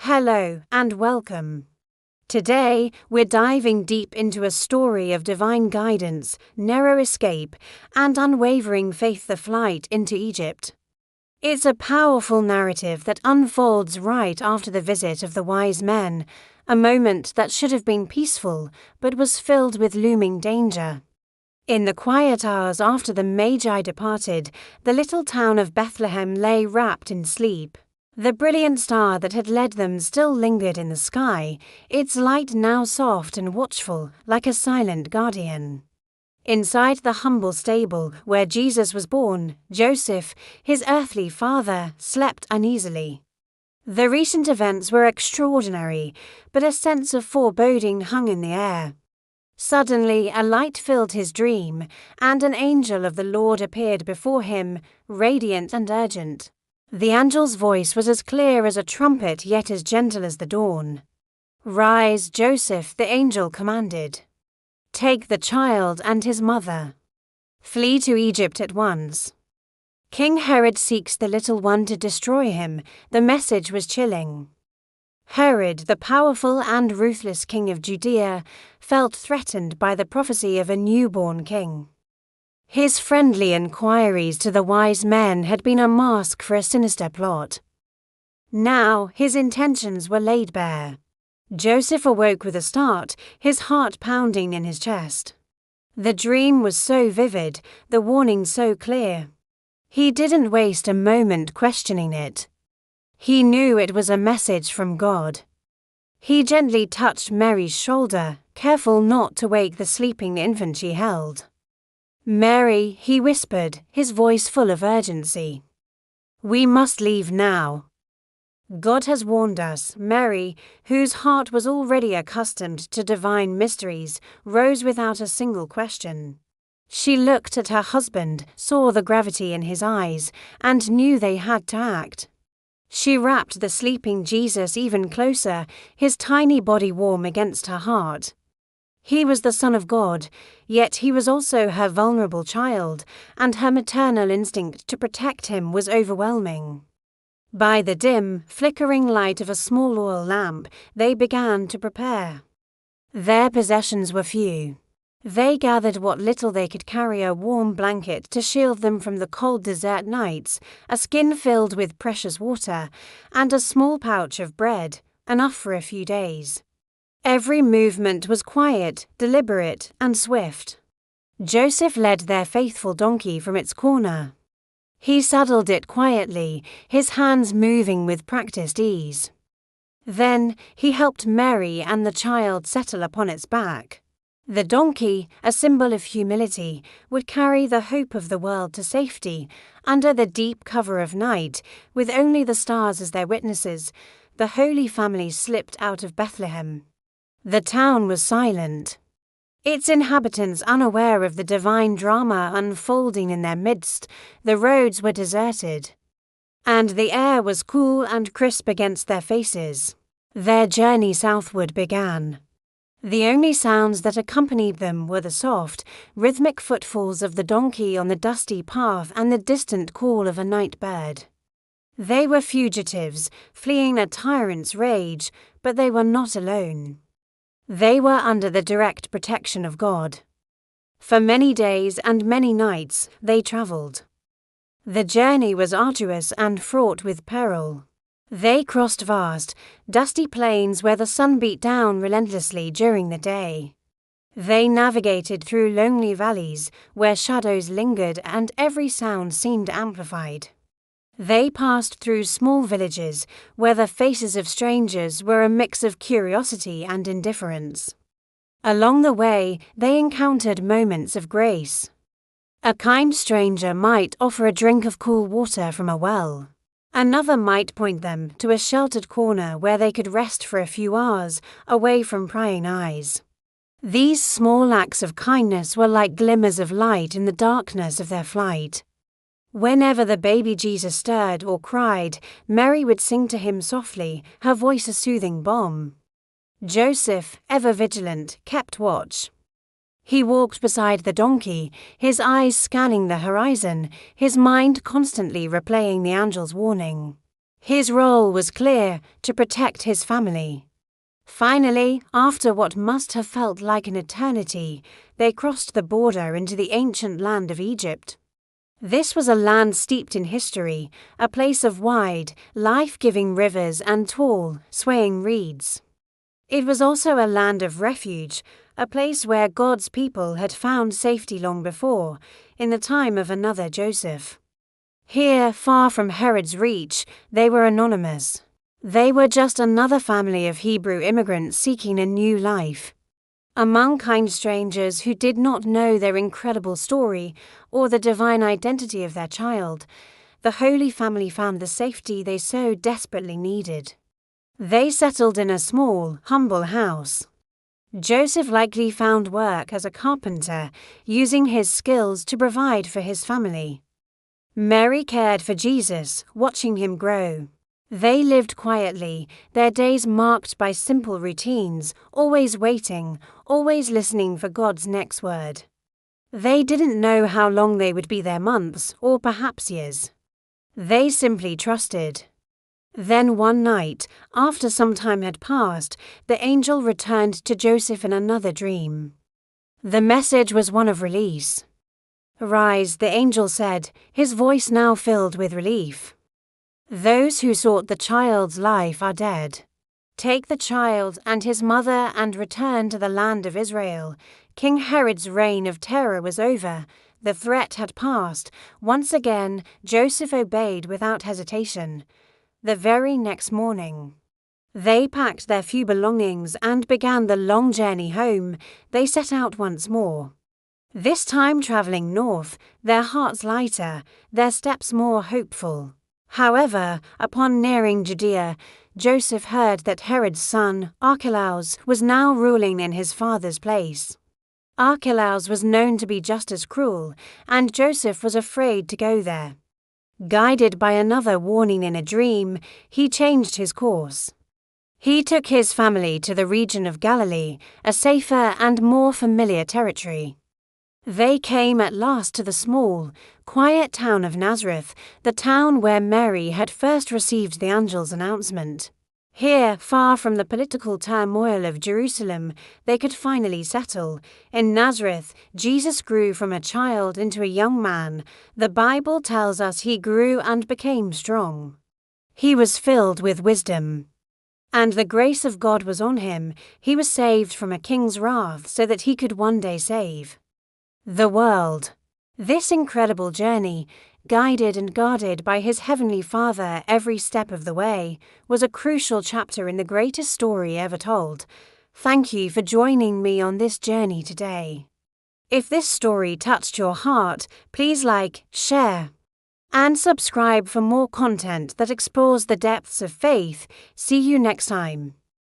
Hello and welcome. Today, we're diving deep into a story of divine guidance, narrow escape, and unwavering faith, the flight into Egypt. It's a powerful narrative that unfolds right after the visit of the wise men, a moment that should have been peaceful but was filled with looming danger. In the quiet hours after the Magi departed, the little town of Bethlehem lay wrapped in sleep. The brilliant star that had led them still lingered in the sky, its light now soft and watchful, like a silent guardian. Inside the humble stable where Jesus was born, Joseph, his earthly father, slept uneasily. The recent events were extraordinary, but a sense of foreboding hung in the air. Suddenly a light filled his dream, and an angel of the Lord appeared before him, radiant and urgent. The angel's voice was as clear as a trumpet, yet as gentle as the dawn. "Rise, Joseph," the angel commanded. "Take the child and his mother. Flee to Egypt at once. King Herod seeks the little one to destroy him." The message was chilling. Herod, the powerful and ruthless king of Judea, felt threatened by the prophecy of a newborn king. His friendly inquiries to the wise men had been a mask for a sinister plot. Now his intentions were laid bare. Joseph awoke with a start, his heart pounding in his chest. The dream was so vivid, the warning so clear. He didn't waste a moment questioning it. He knew it was a message from God. He gently touched Mary's shoulder, careful not to wake the sleeping infant she held. "Mary," he whispered, his voice full of urgency. "We must leave now. God has warned us." Mary, whose heart was already accustomed to divine mysteries, rose without a single question. She looked at her husband, saw the gravity in his eyes, and knew they had to act. She wrapped the sleeping Jesus even closer, his tiny body warm against her heart. He was the Son of God, yet he was also her vulnerable child, and her maternal instinct to protect him was overwhelming. By the dim, flickering light of a small oil lamp, they began to prepare. Their possessions were few. They gathered what little they could carry: a warm blanket to shield them from the cold desert nights, a skin filled with precious water, and a small pouch of bread, enough for a few days. Every movement was quiet, deliberate, and swift. Joseph led their faithful donkey from its corner. He saddled it quietly, his hands moving with practiced ease. Then he helped Mary and the child settle upon its back. The donkey, a symbol of humility, would carry the hope of the world to safety. Under the deep cover of night, with only the stars as their witnesses, the Holy Family slipped out of Bethlehem. The town was silent, its inhabitants unaware of the divine drama unfolding in their midst. The roads were deserted, and the air was cool and crisp against their faces. Their journey southward began. The only sounds that accompanied them were the soft, rhythmic footfalls of the donkey on the dusty path and the distant call of a night bird. They were fugitives, fleeing a tyrant's rage, but they were not alone. They were under the direct protection of God. For many days and many nights they travelled. The journey was arduous and fraught with peril. They crossed vast, dusty plains where the sun beat down relentlessly during the day. They navigated through lonely valleys where shadows lingered and every sound seemed amplified. They passed through small villages where the faces of strangers were a mix of curiosity and indifference. Along the way, they encountered moments of grace. A kind stranger might offer a drink of cool water from a well. Another might point them to a sheltered corner where they could rest for a few hours, away from prying eyes. These small acts of kindness were like glimmers of light in the darkness of their flight. Whenever the baby Jesus stirred or cried, Mary would sing to him softly, her voice a soothing balm. Joseph, ever vigilant, kept watch. He walked beside the donkey, his eyes scanning the horizon, his mind constantly replaying the angel's warning. His role was clear: to protect his family. Finally, after what must have felt like an eternity, they crossed the border into the ancient land of Egypt. This was a land steeped in history, a place of wide, life-giving rivers and tall, swaying reeds. It was also a land of refuge, a place where God's people had found safety long before, in the time of another Joseph. Here, far from Herod's reach, they were anonymous. They were just another family of Hebrew immigrants seeking a new life. Among kind strangers who did not know their incredible story or the divine identity of their child, the Holy Family found the safety they so desperately needed. They settled in a small, humble house. Joseph likely found work as a carpenter, using his skills to provide for his family. Mary cared for Jesus, watching him grow. They lived quietly, their days marked by simple routines, always waiting, always listening for God's next word. They didn't know how long they would be there, months or perhaps years. They simply trusted. Then one night, after some time had passed, the angel returned to Joseph in another dream. The message was one of release. "Rise," the angel said, his voice now filled with relief. "Those who sought the child's life are dead. Take the child and his mother and return to the land of Israel." King Herod's reign of terror was over. The threat had passed. Once again, Joseph obeyed without hesitation. The very next morning, they packed their few belongings and began the long journey home. They set out once more. This time traveling north, their hearts lighter, their steps more hopeful. However, upon nearing Judea, Joseph heard that Herod's son, Archelaus, was now ruling in his father's place. Archelaus was known to be just as cruel, and Joseph was afraid to go there. Guided by another warning in a dream, he changed his course. He took his family to the region of Galilee, a safer and more familiar territory. They came at last to the small, quiet town of Nazareth, the town where Mary had first received the angel's announcement. Here, far from the political turmoil of Jerusalem, they could finally settle. In Nazareth, Jesus grew from a child into a young man. The Bible tells us he grew and became strong. He was filled with wisdom, and the grace of God was on him. He was saved from a king's wrath so that he could one day save the world. This incredible journey, guided and guarded by his heavenly Father every step of the way, was a crucial chapter in the greatest story ever told. Thank you for joining me on this journey today. If this story touched your heart, please like, share, and subscribe for more content that explores the depths of faith. See you next time.